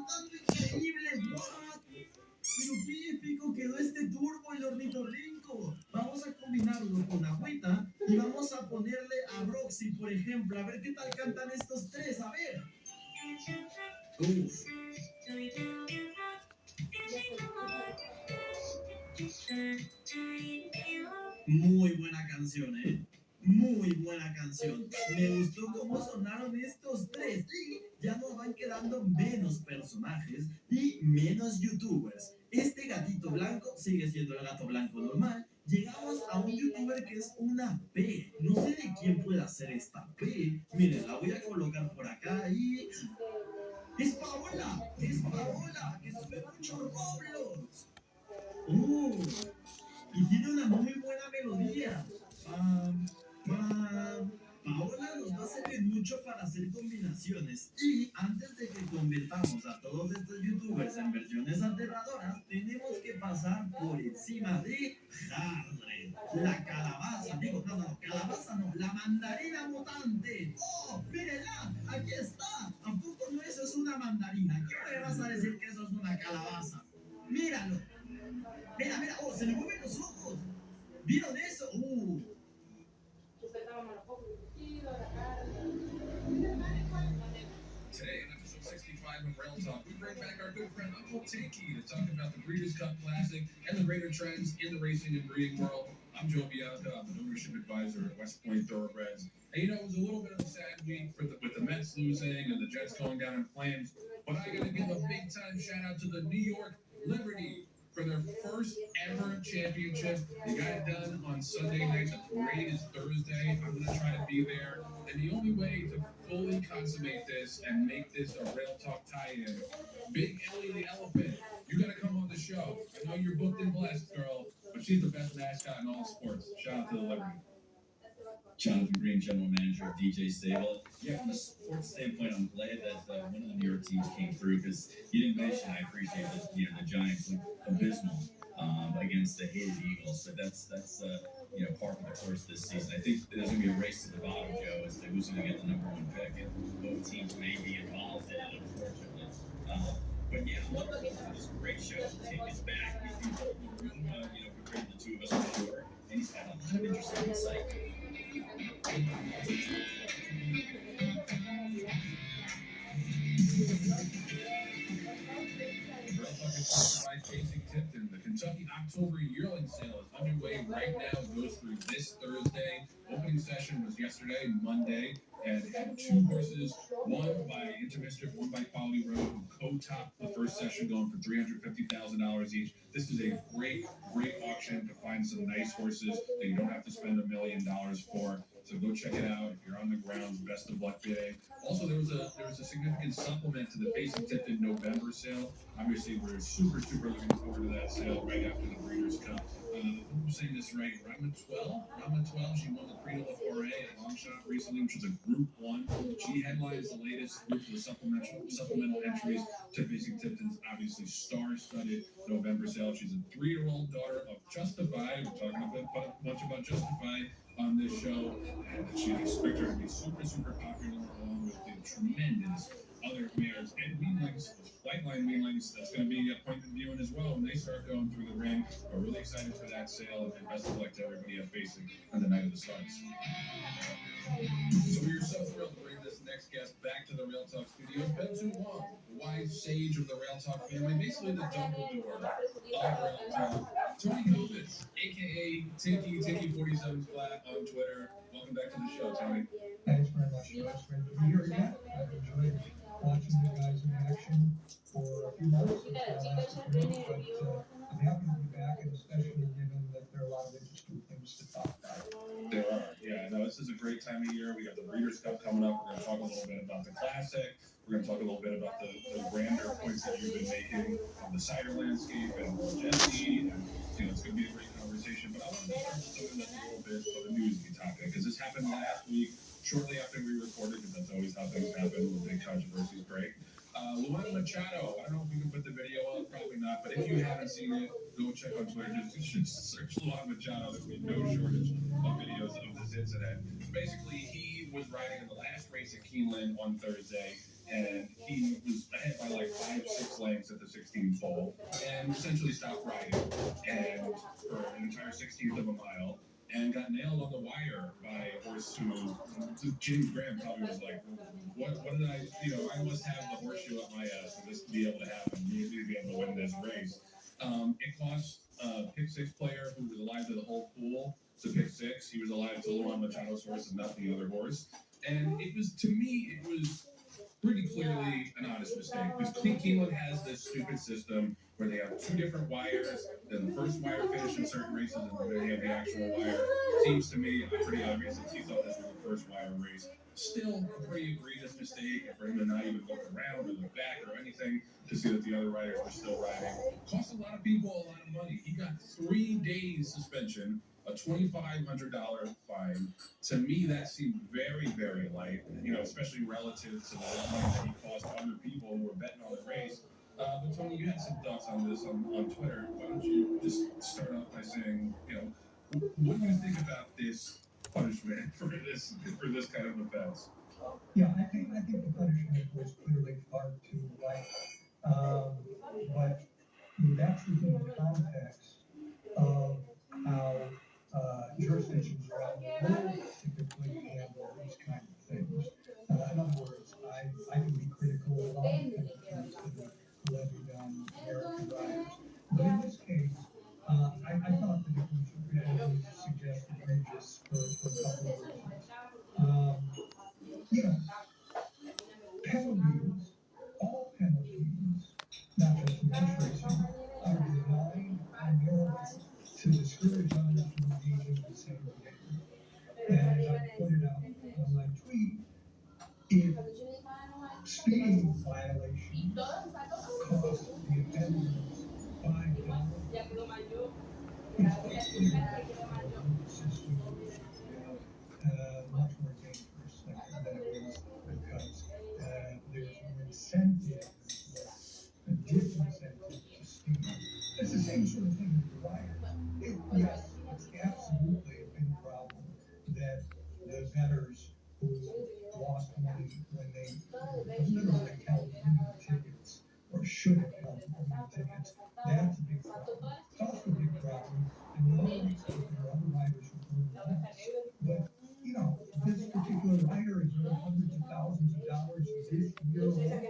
saltando increíble. ¿What? Pero qué épico quedó este turbo el ornitorrinco. Vamos a combinarlo con agüita y vamos a ponerle a Roxy, por ejemplo. A ver qué tal cantan estos tres. A ver. Uf. Muy buena canción, ¿eh? Muy buena canción. Me gustó cómo sonaron estos tres. Y ya nos van quedando menos personajes y menos youtubers. Este gatito blanco sigue siendo el gato blanco normal. Llegamos a un youtuber que es una P. No sé de quién puede hacer esta P. Miren, la voy a colocar por acá y... ¡Es Paola! ¡Es Paola! ¡Que sube mucho Roblox! Y tiene una muy buena melodía. Pam, pam. Paola nos va a servir mucho para hacer combinaciones. Y antes de que convirtamos a todos estos youtubers en versiones aterradoras, tenemos que pasar por encima de Hardred, la calabaza. Digo, no, calabaza no, la mandarina mutante. ¡Oh, mírenla! ¡Aquí está! ¿A poco no eso es una mandarina? ¿Cómo me vas a decir que eso es una calabaza? ¡Míralo! Mira, oh, se le mueven los ojos. ¿Vieron eso? Today, on episode 65 of Rail Talk, we bring back our good friend Uncle Tinky to talk about the Breeders' Cup Classic and the greater trends in the racing and breeding world. I'm Joe Bianca. I'm an ownership advisor at West Point Thoroughbreds. And it was a little bit of a sad week with the Mets losing and the Jets going down in flames. But I got to give a big time shout out to the New York Liberty for their first ever championship. They got it done on Sunday night. The parade is Thursday. I'm going to try to be there. And the only way to fully consummate this and make this a Rail Talk tie-in, Big Ellie the Elephant, you got to come on the show. I know you're booked and blessed, girl, but she's the best mascot in all sports. Shout out to the Liberty. Jonathan Green, General Manager of DJ Stable. Yeah, from a sports standpoint, I'm glad that one of the New York teams came through because you didn't mention. I appreciate that the Giants look abysmal against the hated Eagles, but that's par for the course this season. I think there's going to be a race to the bottom, Joe, as to who's going to get the number one pick, and both teams may be involved in it, unfortunately. But yeah, I'm looking forward to this great show. Tim is back. He's the room, compared to the two of us for sure, and he's got a lot of interesting insight. By Chasing Tipton, the Kentucky October yearling sale is underway right now. It goes through this Thursday. Opening session was yesterday, Monday, and had two horses, one by Intermischief, one by Quality Road, who co-topped the first session, going for $350,000 each. This is a great auction to find some nice horses that you don't have to spend $1 million for. So go check it out. If you're on the grounds, best of luck bidding. Also, there was a significant supplement to the Facing Tipton November sale. Obviously, we're super looking forward to that sale right after the Breeders' Cup. I'm saying this right. Rama 12, she won the Prix de la Forêt at Longshot recently, which is a Group 1. She headlines the latest group of the supplemental entries to Facing Tipton's obviously star-studded November sale. She's a 3-year-old daughter of Justified. We're talking a bunch about Justified on this show, and she'd expect her to be super popular along with the tremendous other mares and weanlings, flightline weanlings. That's going to be appointment viewing as well when they start going through the ring. We're really excited for that sale, and best of luck to everybody at Facing on the night of the starts. So we are so thrilled to bring this next guest back to the Rail Talk studio. It's been too long. The wise sage of the Rail Talk family, basically the Dumbledore of Rail Talk. Tony Kovitz, aka Tinky47 Flat on Twitter. Welcome back to the show, Tony. Thanks very much, Joe. It's great to be here again. I've enjoyed watching you guys in action for a few months since I last appeared, but I'm happy to be back, and especially given that there are a lot of interesting things to talk about. There are, yeah. No, this is a great time of year. We got the Breeders' Cup coming up. We're going to talk a little bit about the Classic. We're going to talk a little bit about the grander points that you've been making on the cider landscape and longevity, and it's going to be a great conversation. But I want to start with something that's a little bit of a newsy topic, because this happened last week, shortly after we recorded, because that's always how things happen with big controversies break. Luan Machado, I don't know if we can put the video up, probably not, but if you haven't seen it, go check on Twitter. Just search Luan Machado. There'll be no shortage of videos of this incident. So basically, he was riding in the last race at Keeneland on Thursday, and he was ahead by like 5, 6 lengths at the 16th hole, and essentially stopped riding, and for an entire 16th of a mile, and got nailed on the wire by a horse who James Graham probably was like, what did I, I must have the horseshoe up my ass for this to be able to happen, me to be able to win this race. It cost a pick six player who was alive to the whole pool to pick six. He was alive to Luan Machado's horse and not the other horse. And it was, to me, it was pretty clearly an honest mistake because Keeneland has this stupid system where they have two different wires. Then the first wire finished in certain races, and then they have the actual wire. Seems to me pretty obvious that he thought this was the first wire race. Still a pretty egregious mistake, and for him to not even look around or look back or anything to see that the other riders were still riding cost a lot of people a lot of money. He got 3 days suspension, a $2,500 fine. To me, that seemed very, very light, especially relative to the money that he cost other people who were betting on the race. But Tony, you had some thoughts on this on Twitter. Why don't you just start off by saying, what do you think about this punishment for this kind of offense? Yeah, I think the punishment was clearly far too light. But that's within the context of how jurisdictions around the world typically handle these kind of things. In other words, I can be critical of all the penalties that are levied on American riders. But in this case, I thought that it was suggest egregious for a couple of reasons. Um, you know, penalties, all penalties, not just in horse racing, are designed primarily to discourage others from engaging in the same behavior. And as I pointed out on my tweet, if speeding violations cost the offenders $5, it's quite clear that a legal system would be much more dangerous than it is because there's no incentive, there's a disincentive to speed. It's the same sort of thing with the riders. Yes, it's absolutely a big problem that the bettors who lost money when they literally held winning tickets or should have held winning tickets, that's a big problem. It's also a big problem in the Olympics because there are other riders who earn less. But this particular rider has earned hundreds of thousands of dollars this year alone.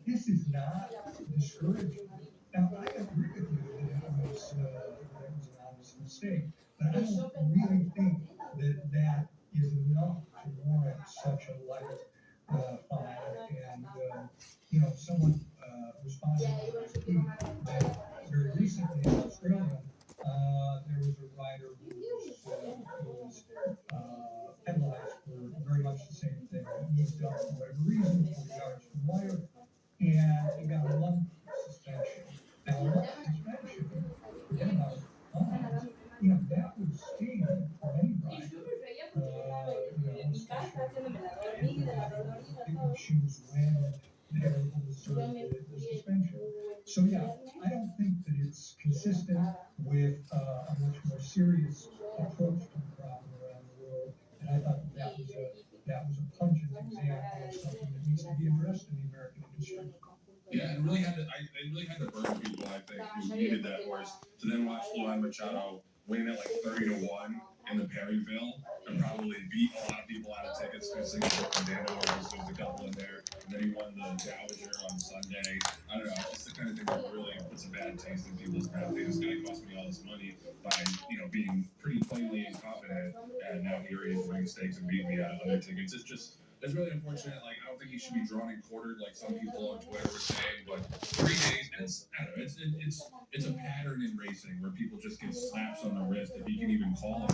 This is not discouraging. Now, I agree with you that it was an honest mistake, but I don't really think that is enough to warrant such a light fine. And someone responded on my tweet that very recently in Australia, there was a rider who was penalized for very much the same thing. He eased up for whatever reason, 40 yards from wire, and he got a month suspension. Now, a month suspension, forget about fines, that would sting for any rider. Especially if pick and choose when they're able to serve the suspension. So yeah, I don't think that it's consistent with a much more serious approach to the problem around the world. And I thought that was a pungent example of something that needs to be addressed in the American industry. Yeah, it really had to burn people, I think, who needed that horse to then watch Luan Machado win at like 30-1 in the Perryville and probably beat a lot of people out of tickets because Singapore and Dana was a couple in there. And then he won the Dowager on Sunday. I don't know, it's just the kind of thing that really puts a bad taste in people's mouth. Hey, this guy cost me all this money by, being pretty plainly incompetent, and now here he is winning stakes and beating me out of other tickets. It's really unfortunate. Like, I don't think he should be drawn and quartered like some people on Twitter were saying. But 3 days, and I don't know, it's a pattern in racing where people just get slaps on the wrist if he can even call